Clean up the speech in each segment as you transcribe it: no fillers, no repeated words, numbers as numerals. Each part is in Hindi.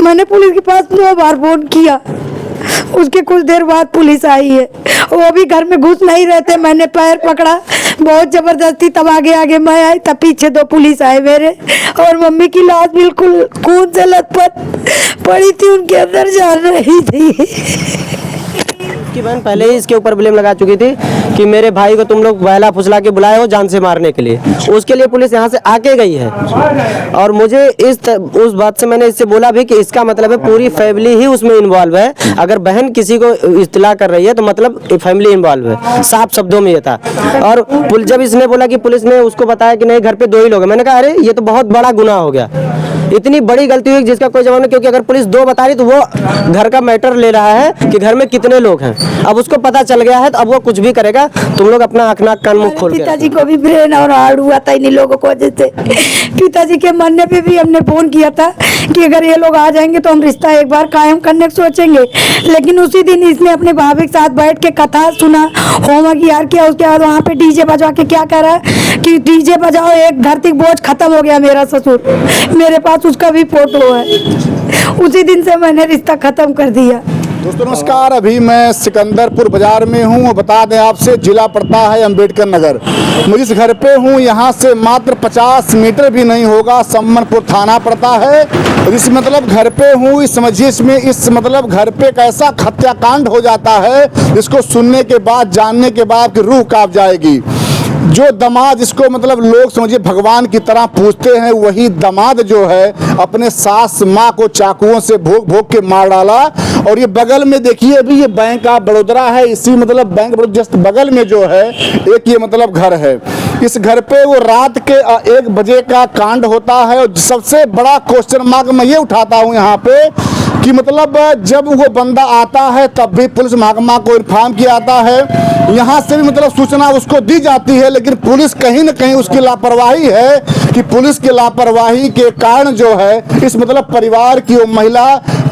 मैंने पुलिस के पास 2 बार फोन किया, उसके कुछ देर बाद पुलिस आई है। वो भी घर में घुस नहीं रहते, मैंने पैर पकड़ा बहुत जबरदस्ती, तब आगे आगे मैं आई, तब पीछे 2 पुलिस आए मेरे, और मम्मी की लाश बिल्कुल खून से लथपथ पड़ी थी, उनके अंदर जान रही थी। की बहन पहले ही इसके ऊपर ब्लेम लगा चुकी थी कि मेरे भाई को तुम लोग बहला फुसला के बुलाए हो जान से मारने के लिए। उसके लिए पुलिस यहाँ से आके गई है, और मुझे उस बात से मैंने इससे बोला भी कि इसका मतलब है पूरी फैमिली ही उसमें इन्वॉल्व है। अगर बहन किसी को इत्तला कर रही है तो मतलब फैमिली इन्वॉल्व है, साफ शब्दों में ये था। और जब इसने बोला कि पुलिस ने उसको बताया कि नहीं घर पे 2 ही लोग हैं, मैंने कहा अरे ये तो बहुत बड़ा गुनाह हो गया, इतनी बड़ी गलती हुई जिसका कोई जवाब नहीं। क्योंकि अगर पुलिस 2 बता रही तो वो घर का मैटर ले रहा है कि घर में कितने लोग हैं। अब उसको पता चल गया है तो अब वो कुछ भी करेगा। तुम लोग अपना आँख नाक कान मुंह खोल के। पिताजी को भी ब्रेन और हार्ड हुआ था इन लोगों को वजह से। पिताजी के मरने पे भी हमने फोन किया था कि अगर ये लोग आ जाएंगे तो हम रिश्ता एक बार कायम करने को सोचेंगे। लेकिन उसी दिन इसने अपने भाभी के साथ बैठ के कथा सुना, होमवर्क यार किया। उसके बाद वहाँ पे डीजे बजा के क्या कह रहा है कि डीजे बजाओ, एक धरती बोझ खत्म हो गया। मेरा ससुर, मेरे पास उसका भी फोटो है। उसी दिन से मैंने रिश्ता खत्म कर दिया। दोस्तों नमस्कार, अभी मैं सिकंदरपुर बाजार में हूँ। बता दें आपसे, जिला पड़ता है अम्बेडकर नगर। मैं जिस घर पे हूँ यहाँ से मात्र 50 मीटर भी नहीं होगा सम्मनपुर थाना पड़ता है। इस मतलब घर पे हूँ, इस समझिए इसमें इस मतलब घर पे एक ऐसा हत्याकांड हो जाता है जिसको सुनने के बाद, जानने के बाद कि रूह कांप जाएगी। जो दामाद जिसको मतलब लोग समझिए भगवान की तरह पूजते हैं, वही दामाद जो है अपने सास माँ को चाकुओं से भोग भोग के मार डाला। और ये बगल में देखिए, अभी ये बैंक ऑफ बड़ौदा है, इसी मतलब बैंक जस्ट बगल में जो है एक ये मतलब घर है। इस घर पे वो रात के 1 बजे का कांड होता है। और सबसे बड़ा क्वेश्चन मार्क मैं ये उठाता हूँ यहाँ पे कि मतलब जब वो बंदा आता है तब भी पुलिस महकमा को इन्फॉर्म किया जाता है, यहाँ से भी मतलब सूचना उसको दी जाती है, लेकिन पुलिस कहीं न कहीं उसकी लापरवाही है कि पुलिस की लापरवाही के कारण जो है इस मतलब परिवार की वो महिला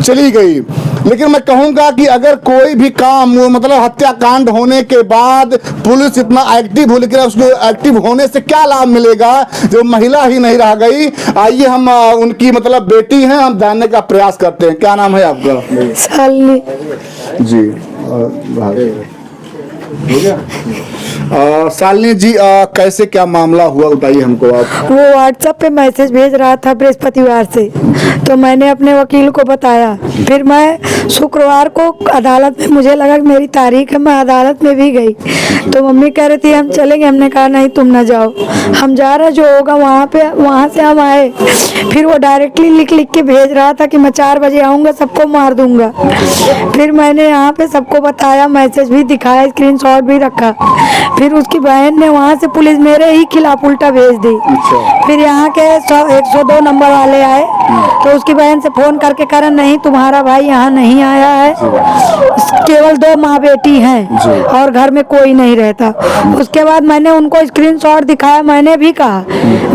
चली गई। लेकिन मैं कहूँगा कि अगर कोई भी काम मतलब हत्याकांड होने के बाद पुलिस इतना एक्टिव हो, लेकिन उसको एक्टिव होने से क्या लाभ मिलेगा जो महिला ही नहीं रह गई। आइए हम उनकी मतलब बेटी हैं, हम जानने का प्रयास करते हैं। क्या नाम है आपका? शालिनी जी। शालिनी जी, कैसे क्या मामला हुआ बताइए हमको आप। वो व्हाट्सएप पे मैसेज भेज रहा था बृहस्पतिवार से, तो मैंने अपने वकील को बताया। फिर मैं शुक्रवार को अदालत में, मुझे लगा कि मेरी तारीख है, मैं अदालत में भी गई। तो मम्मी कह रही थी हम चलेंगे, हमने कहा नहीं तुम ना जाओ, हम जा रहे जो होगा वहाँ पे। वहाँ से हम आए, फिर वो डायरेक्टली लिख के भेज रहा था कि मैं 4 बजे आऊँगा, सबको मार दूंगा। फिर मैंने यहाँ पे सबको बताया, मैसेज भी दिखाया, स्क्रीनशॉट भी रखा। फिर उसकी बहन ने वहाँ से पुलिस मेरे ही खिलाफ उल्टा भेज दी। फिर यहाँ के 102 नंबर वाले आए, तो उसकी बहन से फोन करके कहा नहीं तुम्हारा भाई यहाँ नहीं आया है, केवल 2 माँ बेटी हैं और घर में कोई नहीं रहता। उसके बाद मैंने उनको स्क्रीनशॉट दिखाया। मैंने भी कहा,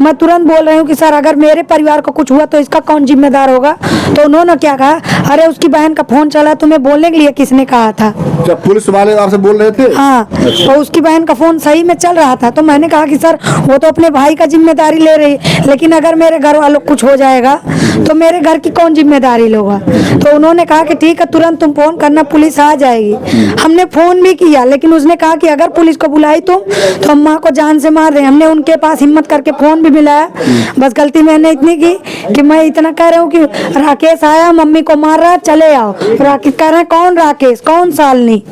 मैं तुरंत बोल रही हूँ कि सर अगर मेरे परिवार को कुछ हुआ तो इसका कौन जिम्मेदार होगा। तो उन्होंने क्या कहा, अरे उसकी बहन का फोन चला, तुम्हें बोलने के लिए किसने कहा था? जब पुलिस वाले आपसे बोल रहे थे? हाँ, तो उसकी बहन का फोन सही में चल रहा था। तो मैंने कहा कि सर वो तो अपने भाई का जिम्मेदारी ले रही, लेकिन अगर मेरे घर वालों को कुछ हो जाएगा तो मेरे घर की कौन जिम्मेदारी लेगा। तो उन्होंने कहा कि ठीक है तुरंत तुम फोन करना, पुलिस आ जाएगी। हमने फोन भी किया, लेकिन उसने कहा कि अगर पुलिस को बुलाई तो हम माँ को जान से मार दें। हमने उनके पास हिम्मत करके फोन भी मिलाया। बस गलती मैंने इतनी की कि मैं इतना कह रहा हूँ कि राकेश आया, मम्मी को मार रहा, चले आओ। राकेश कह रहे हैं कौन राकेश, कौन शालिनी।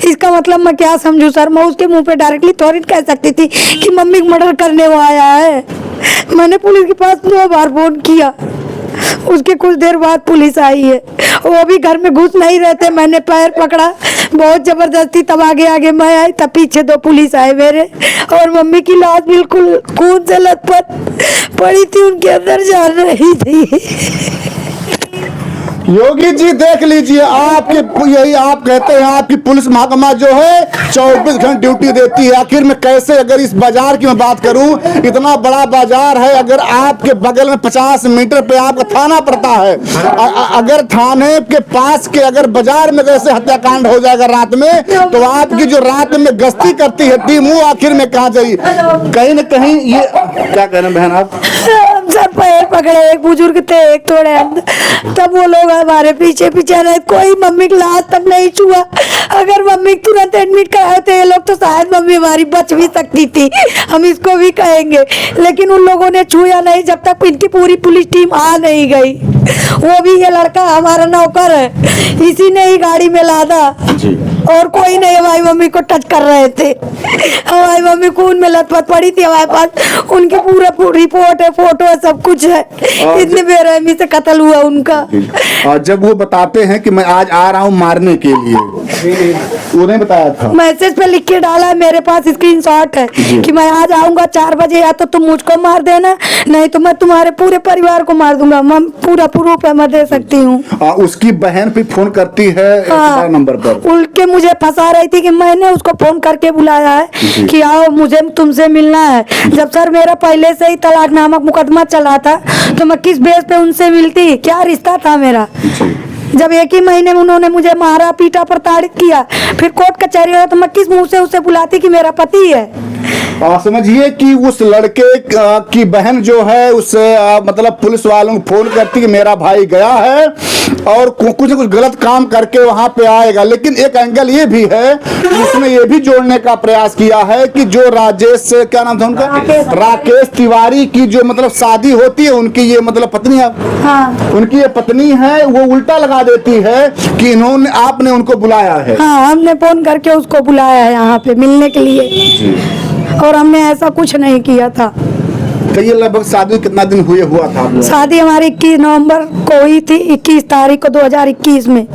इसका मतलब मैं क्या समझूं सर? मैं उसके मुंह पे डायरेक्टली थोड़ी कह सकती थी कि मम्मी को मर्डर करने वो आया है। मैंने पुलिस के पास 2 बार फोन किया, उसके कुछ देर बाद पुलिस आई है। वो भी घर में घुस नहीं रहते, मैंने पैर पकड़ा बहुत जबरदस्ती, तब आगे आगे मैं आई, तब पीछे 2 पुलिस आए मेरे, और मम्मी की लाश बिल्कुल खून से लथपथ पड़ी थी, उनके अंदर जान रही थी। योगी जी देख लीजिए, आपके यही आप कहते हैं आपकी पुलिस महकमा जो है 24 घंटे ड्यूटी देती है। आखिर में कैसे, अगर इस बाजार की मैं बात करूं, इतना बड़ा बाजार है, अगर आपके बगल में 50 मीटर पे आपका थाना पड़ता है, अगर थाने के पास के अगर बाजार में कैसे हत्याकांड हो जाएगा रात में, तो आपकी जो रात में गश्ती करती है टीम, वो आखिर में कहाँ जाएगी? कहीं न कहीं ये क्या कहना बहन आप? हम सर पैर पकड़े, एक बुजुर्ग थे एक थोड़े, तब वो लोग हमारे पीछे पीछे रहे। कोई मम्मी की लाश तक नहीं छुआ। अगर मम्मी तुरंत एडमिट कराए थे ये लोग तो शायद मम्मी हमारी बच भी सकती थी, हम इसको भी कहेंगे। लेकिन उन लोगों ने छुआ नहीं जब तक इनकी पूरी पुलिस टीम आ नहीं गई। वो भी ये लड़का हमारा नौकर है, इसी ने ही गाड़ी में लादा और कोई नहीं हमारी मम्मी को टच कर रहे थे। हमारी मम्मी खून में लथपथ पड़ी थी, हमारे पास उनकी पूरा रिपोर्ट है, फोटो है, सब कुछ है। इतनी बेरहमी से कत्ल हुआ उनका। और जब वो बताते हैं कि मैं आज आ रहा हूँ मारने के लिए, उन्हें बताया था? मैसेज पे लिख के डाला है, मेरे पास स्क्रीनशॉट है कि मैं आज आऊंगा 4 बजे, या तो तुम मुझको मार देना नहीं तो मैं तुम्हारे पूरे परिवार को मार दूंगा। मैं पूरा प्रूफ है, मैं दे सकती हूँ। उसकी बहन भी फोन करती है नंबर पर, उनके मुझे फंसा रही थी कि मैंने उसको फोन करके बुलाया है कि आओ मुझे तुमसे मिलना है। जब सर मेरा पहले से ही तलाक नामक मुकदमा चला था तो मैं किस बेस पे उनसे मिलती, क्या रिश्ता था मेरा। जब 1 ही महीने में उन्होंने मुझे मारा, पीटा, प्रताड़ित किया, फिर कोर्ट कचहरी हो तो मैं किस मुंह से उसे बुलाती कि मेरा पति है। समझिए कि उस लड़के की बहन जो है उससे मतलब पुलिस वालों को फोन करती कि मेरा भाई गया है और कुछ न कुछ गलत काम करके वहां पे आएगा। लेकिन एक एंगल ये भी है, उसने ये भी जोड़ने का प्रयास किया है कि जो राजेश, क्या नाम था उनका, राकेश तिवारी की जो मतलब शादी होती है उनकी ये मतलब पत्नी है, हाँ। उनकी ये पत्नी है, वो उल्टा लगा देती है कि इन्होंने आपने उनको बुलाया है। हाँ, हमने फोन करके उसको बुलाया है यहाँ पे मिलने के लिए और हमने ऐसा कुछ नहीं किया था। तो ये लगभग शादी कितना दिन हुआ था? शादी हमारी 21 नवंबर को हुई थी, 21 तारीख को 2021 में,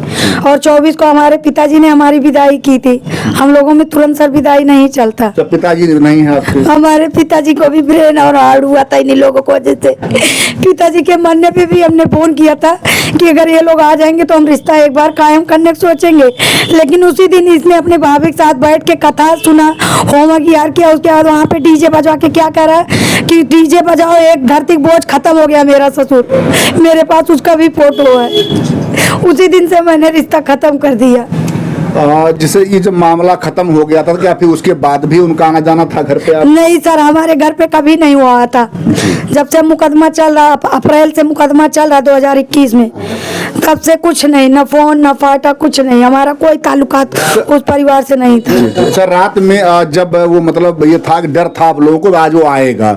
और 24 को हमारे पिताजी ने हमारी विदाई की थी। हम लोगों में तुरंत सर विदाई नहीं चलता। तो पिताजी नहीं है आपके? हमारे पिताजी को भी ब्रेन और हार्ट हुआ था इन लोगों को वजह से। पिताजी के मरने पे भी हमने फोन किया था कि अगर ये लोग आ जाएंगे तो हम रिश्ता एक बार कायम करने को सोचेंगे। लेकिन उसी दिन इसने अपने भाभी के साथ बैठ के कथा सुना, होमवर्क यार किया। उसके बाद वहाँ पे डीजे बजा के क्या कह रहा है कि डीजे बजाओ, एक धरती बोझ खत्म हो गया मेरा ससुर। मेरे पास उसका भी फोटो है। उसी दिन से मैंने रिश्ता खत्म कर दिया। जिसे ये जब मामला खत्म हो गया था क्या फिर उसके बाद भी उनका आना जाना था घर पे? नहीं सर, हमारे घर पे कभी नहीं हुआ था। जब से मुकदमा चल रहा, अप्रैल से मुकदमा चल रहा 2021 में, तब से कुछ नहीं, न फोन न फाटा, कुछ नहीं। हमारा कोई ताल्लुकात उस परिवार से नहीं था। सर रात में जब वो मतलब ये था, डर था आप लोगों को आज वो आएगा,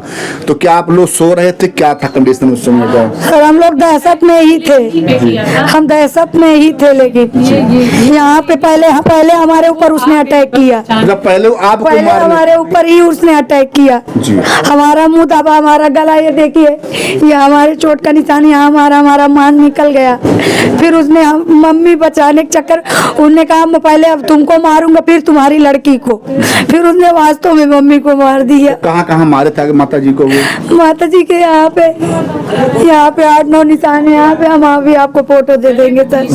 तो क्या आप लोग सो रहे थे, क्या था कंडीशन उस समय का? सर हम लोग दहशत में ही थे, हम दहशत में ही थे। लेकिन यहाँ पे पहले हमारे ऊपर उसने अटैक किया। जब पहले आपको पहले हमारे ऊपर ही उसने अटैक किया। हमारा मुंह दबा, हमारा गला, ये देखिए ये हमारे चोट का निशान, यहाँ हमारा मान निकल गया। फिर उसने मम्मी बचाने के चक्कर उन्होंने कहा मैं पहले अब तुमको मारूंगा फिर तुम्हारी लड़की को। फिर उसने वास्तव में मम्मी को मार दिया। कहाँ मारे थे माता जी को? वो माता जी के यहाँ पे 8-9 निशान है। यहाँ पे हम अभी आपको फोटो दे देंगे सर।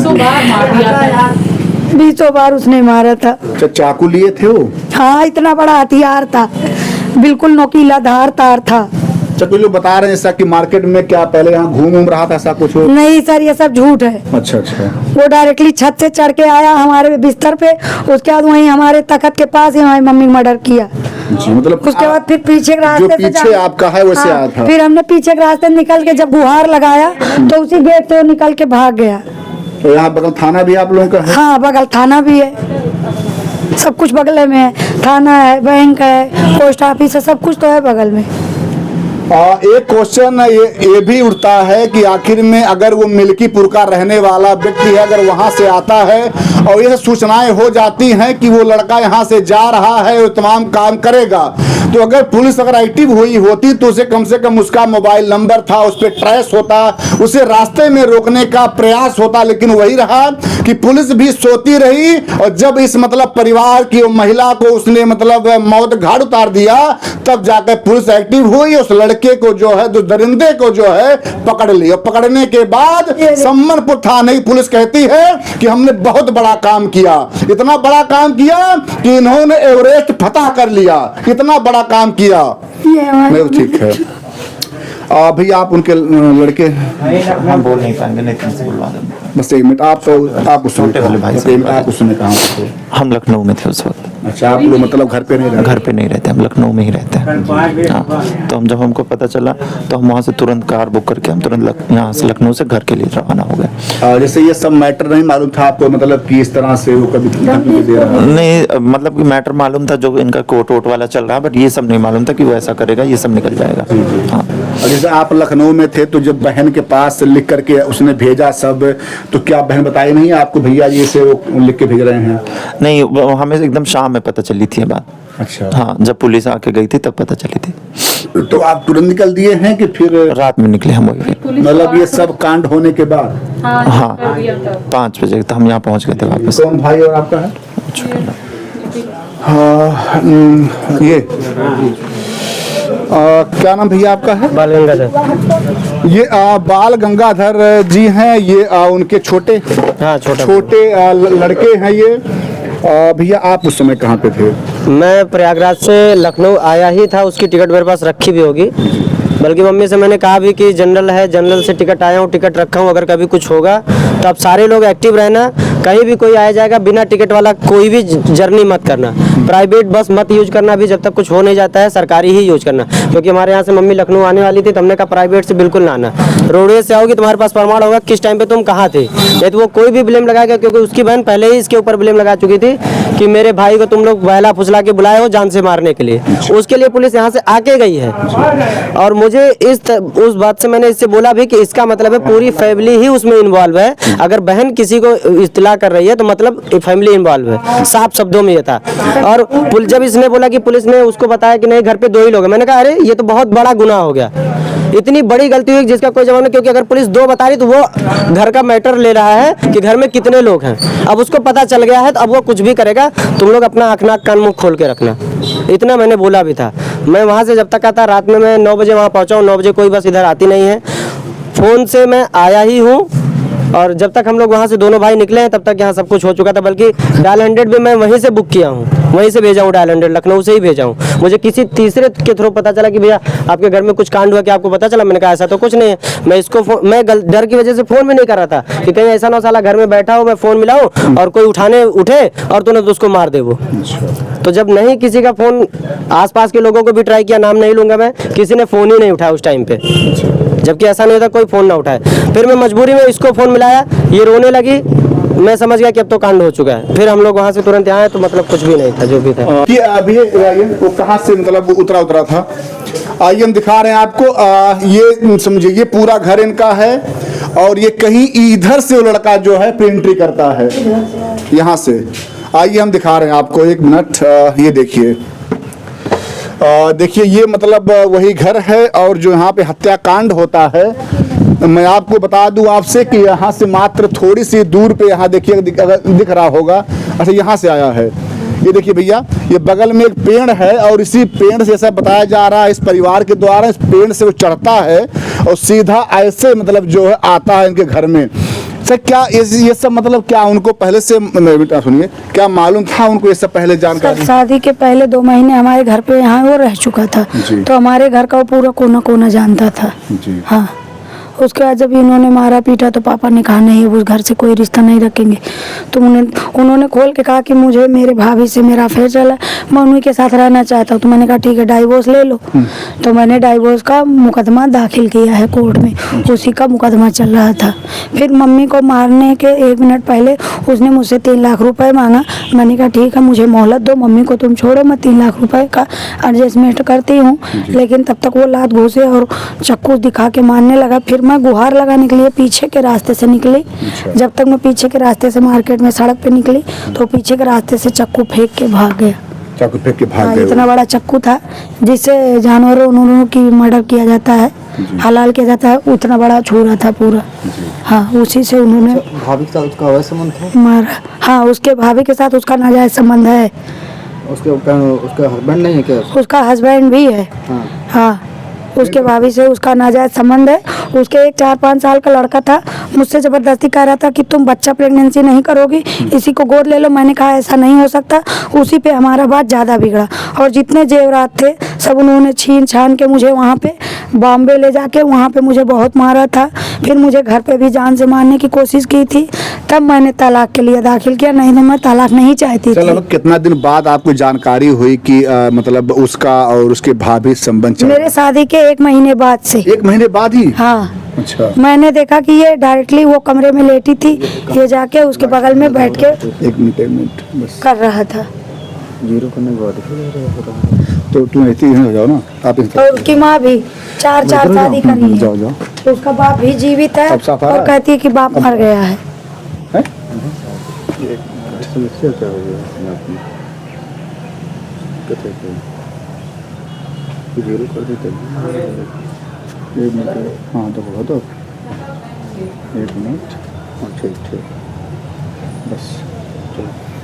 20 बार उसने मारा था। चाकू लिए थे वो? हाँ, इतना बड़ा हथियार था, बिल्कुल नोकीला धारदार था। कुछ लोग बता रहे हैं ऐसा कि मार्केट में क्या पहले यहाँ घूम रहा था, ऐसा कुछ हो? नहीं सर, ये सब झूठ है। अच्छा। वो डायरेक्टली छत से चढ़ के आया हमारे बिस्तर पे, उसके बाद वहीं हमारे तख्त के पास ही हमारी मम्मी मर्डर किया जी। मतलब उसके बाद फिर पीछे के रास्ते जो पीछे आपका है वैसे आया था। फिर हमने पीछे के रास्ते निकल के जब गुहार लगाया तो उसी गेट से वो निकल के भाग गया। तो यहाँ बगल थाना भी आप लोगों का है? हाँ, बगल थाना भी है, सब कुछ बगल में है। थाना है, बैंक है, पोस्ट ऑफिस है, सब कुछ तो है बगल में। एक क्वेश्चन ये भी उठता है कि आखिर में अगर वो मिल्कीपुर का रहने वाला व्यक्ति है, अगर वहां से आता है और यह सूचनाएं हो जाती हैं कि वो लड़का यहाँ से जा रहा है, वो तमाम काम करेगा, तो अगर पुलिस अगर एक्टिव हुई होती तो उसे कम से कम उसका मोबाइल नंबर था, उस पर ट्रेस होता, उसे रास्ते में रोकने का प्रयास होता। लेकिन वही रहा कि पुलिस भी सोती रही और जब इस मतलब परिवार की महिला को उसने मतलब मौत घाट उतार दिया, तब जाकर पुलिस एक्टिव हुई, उस लड़के को जो है, जो दरिंदे को जो है पकड़ लिया। पकड़ने के बाद सम्मनपुर थाने की पुलिस कहती है कि हमने बहुत बड़ा काम किया, इतना बड़ा काम किया कि इन्होंने एवरेस्ट फतह कर लिया, इतना बड़ा काम किया। नहीं ठीक है। भैया आप उनके लड़के? हम बोल नहीं पाएंगे, नहीं तुमसे बुलवा देंगे। बस 1 मिनट, आप छोटे वाले भाई, आप उसने कहा हम लखनऊ में थे उस वक्त। अच्छा, आप लोग मतलब घर पे नहीं रहते? घर पे नहीं रहते, हम लखनऊ में ही रहते हैं। हाँ, तो जब हमको पता चला तो हम वहाँ से तुरंत कार बुक करके हम तुरंत यहाँ से लखनऊ से घर के लिए रवाना हो गए। जैसे ये सब मैटर नहीं मालूम था आपको, मतलब कि इस तरह से वो कभी धमकी दे रहा है? नहीं, मतलब कि मैटर मालूम था जो इनका कोर्ट वोट वाला चल रहा है, बट ये सब नहीं मालूम था कि वो ऐसा करेगा, ये सब निकल जाएगा। हाँ। और जैसे आप लखनऊ में थे तो जब बहन के पास लिख करके उसने भेजा सब, तो क्या बहन बताई नहीं आपको भैया ये से वो लिख के भेज रहे हैं? नहीं, हमें एकदम शाम में पता चली थी ये बात। अच्छा। हाँ, जब पुलिस आके गई थी तब पता चली थी। तो आप तुरंत निकल दिए हैं कि फिर? रात में निकले हम वही, मतलब ये सब कांड होने के बाद? हाँ, 5 बजे तक हम यहाँ पहुँच गए थे वापस। कौन भाई और आपका है? हाँ, ये क्या नाम भैया आपका है? बाल गंगाधर। ये बाल गंगाधर जी हैं, ये उनके छोटे हाँ, छोटे लड़के हैं ये। भैया आप उस समय कहाँ पे थे? मैं प्रयागराज से लखनऊ आया ही था, उसकी टिकट मेरे पास रखी भी होगी, बल्कि मम्मी से मैंने कहा भी कि जनरल है, जनरल से टिकट आया हूँ, टिकट रखा हूँ, अगर कभी कुछ होगा तो आप सारे लोग एक्टिव रहना, कहीं भी कोई आया जाएगा बिना टिकट वाला कोई भी जर्नी मत करना, प्राइवेट बस मत यूज करना, भी जब तक कुछ हो नहीं जाता है सरकारी ही यूज करना, क्योंकि हमारे यहाँ से मम्मी लखनऊ आने वाली थी तो हमने कहा प्राइवेट से बिल्कुल ना आना, रोडवेज से आओगी तुम्हारे पास प्रमाण होगा किस टाइम पे तुम कहाँ थे, नहीं तो वो कोई भी ब्लेम लगाएगा, क्योंकि उसकी बहन पहले ही इसके ऊपर ब्लेम लगा चुकी थी कि मेरे भाई को तुम लोग बहला फुसला के बुलाए हो जान से मारने के लिए, उसके लिए पुलिस यहाँ से आके गई है। और मुझे उस बात से मैंने इससे बोला भी कि इसका मतलब है पूरी फैमिली ही उसमें इन्वॉल्व है, अगर बहन किसी को इत्तला कर रही है तो मतलब फैमिली इन्वॉल्व है, साफ शब्दों में ये था। और जब इसने बोला कि पुलिस ने उसको बताया कि नहीं घर पे 2 ही लोग हैं, मैंने कहा अरे ये तो बहुत बड़ा गुनाह हो गया, इतनी बड़ी गलती हुई जिसका कोई जवाब नहीं, क्योंकि अगर पुलिस 2 बता रही तो वो घर का मैटर ले रहा है कि घर में कितने लोग हैं, अब उसको पता चल गया है तो अब वो कुछ भी करेगा, तुम लोग अपना आँख नाक कान मुंह खोल के रखना, इतना मैंने बोला भी था। मैं वहाँ से जब तक आता रात में मैं 9 बजे वहाँ पहुँचा हूँ, 9 बजे कोई बस इधर आती नहीं है, फ़ोन से मैं आया ही हूँ, और जब तक हम लोग वहाँ से दोनों भाई निकले हैं तब तक यहाँ सब कुछ हो चुका था, बल्कि डायल 100 भी मैं वहीं से बुक किया हूँ, वहीं से भेजा हूँ, डायल 100 लखनऊ से ही भेजा हूँ। मुझे किसी तीसरे के थ्रू पता चला कि भैया आपके घर में कुछ कांड हुआ, कि आपको पता चला? मैंने कहा ऐसा तो कुछ नहीं है, मैं इसको मैं डर की वजह से फ़ोन भी नहीं कर रहा था कि कहीं ऐसा ना साला घर में बैठा हो, मैं फ़ोन मिलाऊँ और कोई उठे और तूने तो उसको मार दे वो। तो जब नहीं किसी का फ़ोन, आसपास के लोगों को भी ट्राई किया, नाम नहीं लूँगा मैं, किसी ने फ़ोन ही नहीं उठाया उस टाइम पे, जबकि ऐसा नहीं होता कोई फ़ोन ना उठाए। फिर मैं मजबूरी में इसको फ़ोन मिलाया, ये रोने लगी, मैं समझ गया कि अब तो कांड हो चुका है, फिर हम लोग वहाँ से तुरंत आए तो मतलब कुछ भी नहीं था जो भी था। ये अभी वो कहाँ से मतलब उतरा था? आइए हम दिखा रहे हैं आपको। ये समझिए ये पूरा घर इनका है, और ये कहीं इधर से वो लड़का जो है एंट्री करता है यहाँ से। आइए हम दिखा रहे हैं आपको, 1 मिनट। ये देखिए, देखिए ये मतलब वही घर है, और जो यहाँ पे हत्याकांड होता है, मैं आपको बता दूं आपसे कि यहाँ से मात्र थोड़ी सी दूर पे, यहाँ देखिए दिख रहा होगा, अच्छा यहाँ से आया है। ये देखिए भैया, ये बगल में एक पेड़ है, और इसी पेड़ से ऐसा बताया जा रहा है इस परिवार के द्वारा, इस पेड़ से वो चढ़ता है और सीधा ऐसे मतलब जो है आता है इनके घर में। सर क्या ये सब मतलब क्या उनको पहले से, बेटा सुनिए, क्या मालूम था उनको ये सब पहले जानकारी? शादी के पहले 2 महीने हमारे घर पे यहाँ वो रह चुका था, तो हमारे घर का वो पूरा कोना कोना जानता था जी। हाँ। उसके बाद जब इन्होंने मारा पीटा तो पापा ने कहा नहीं उस घर से कोई रिश्ता नहीं रखेंगे, तो उन्होंने खोल के कहा कि मुझे मेरे भाभी से मेरा अफेयर चला, मैं उन्हीं के साथ रहना चाहता हूँ। तो मैंने कहा ठीक है डाइवोर्स ले लो, तो मैंने डाइवोर्स का मुकदमा दाखिल किया है कोर्ट में, उसी का मुकदमा चल रहा था। फिर मम्मी को मारने के 1 मिनट पहले उसने मुझसे 3 लाख रुपए मांगा, मैंने कहा ठीक है मुझे मोहलत दो, मम्मी को तुम छोड़ो, मैं 3 लाख रुपए का एडजस्टमेंट करती हूँ। लेकिन तब तक वो लात घूसे और चाकू दिखा के मारने लगा। फिर मैं गुहार लगाने के लिए पीछे के रास्ते से निकली, जब तक मैं पीछे के रास्ते से मार्केट में सड़क पे निकली तो पीछे के रास्ते से चाकू फेंक के भाग गया। चाकू फेंक के भाग गए? इतना बड़ा चाकू था जिससे जानवरों की मर्डर किया जाता है, हलाल किया जाता है, उतना बड़ा छुरा था पूरा। हाँ, उसी से उन्होंने भाभी के साथ उसका वैसा संबंध था? मारा। हाँ, उसके भाभी के साथ उसका नाजायज संबंध है। उसका हस्बैंड नहीं है क्या? उसका हस्बैंड भी है। हाँ, उसके भाभी से उसका नाजायज संबंध है, उसके एक 4-5 साल का लड़का था, मुझसे ज़बरदस्ती कह रहा था कि तुम बच्चा प्रेगनेंसी नहीं करोगी, इसी को गोद ले लो। मैंने कहा ऐसा नहीं हो सकता। उसी पे हमारा बात ज़्यादा बिगड़ा और जितने जेवरात थे सब उन्होंने छीन छान के मुझे वहाँ पे बॉम्बे ले जाके वहाँ पे मुझे बहुत मारा था। फिर मुझे घर पे भी जान से मारने की कोशिश की थी, तब मैंने तलाक के लिए दाखिल किया, नहीं तो मैं तलाक नहीं चाहती थी। चलो, कितना दिन बाद आपको जानकारी हुई कि मतलब उसका और उसके भाभी संबंध चल रहा मेरे शादी के 1 महीने बाद से। 1 महीने बाद ही? हाँ, अच्छा। मैंने देखा कि ये डायरेक्टली वो कमरे में लेटी थी, ये जाके उसके बगल में बैठ के 1 मिनट बस कर रहा था। जीरो करने के बाद तो तुम ऐसे ही हो जाओ ना, आप इस और उसकी माँ भी 4 शादी करी है। जाओ जाओ। तो उसका बाप भी जीवित है अब साफ आ रहा और है? कहती है कि बाप मर गया है। हैं? समस्या क्या हो गया आपने कथे को जीरो कर देते? 1 मिनट। हाँ तो बोलो तो 1 मिनट। हाँ ठीक ठीक बस।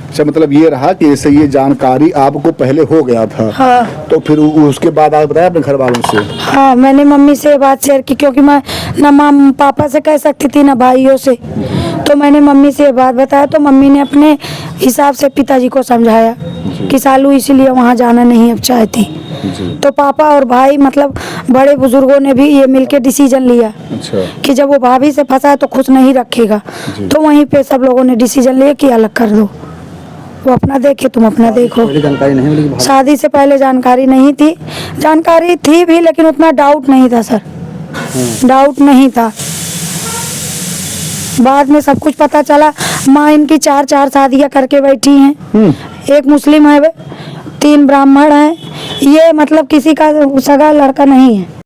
अच्छा, मतलब ये रहा कि जैसे ये जानकारी आपको पहले हो गया था। हाँ तो फिर उसके बाद आप बताया अपने घर वालों से? हाँ, मैंने मम्मी से ये बात शेयर की, क्योंकि मैं ना माँ पापा से कह सकती थी ना भाइयों से। तो मैंने मम्मी से ये बात बताया, तो मम्मी ने अपने हिसाब से पिताजी को समझाया कि सालू इसीलिए वहाँ जाना नहीं अब चाहती। तो पापा और भाई मतलब बड़े बुजुर्गों ने भी ये मिलके डिसीजन लिया अच्छा। कि जब वो भाभी से फंसा है तो खुश नहीं रखेगा। तो वहीं पे सब लोगों ने डिसीजन लिया कि अलग कर दो, वो अपना देखे तुम अपना देखो। पहले जानकारी नहीं मिली कि शादी से पहले जानकारी नहीं थी, जानकारी थी भी लेकिन उतना डाउट नहीं था सर, डाउट नहीं था। बाद में सब कुछ पता चला। माँ इनकी 4 शादियां करके बैठी हैं, एक मुस्लिम है, 3 ब्राह्मण हैं। ये मतलब किसी का सगा लड़का नहीं है।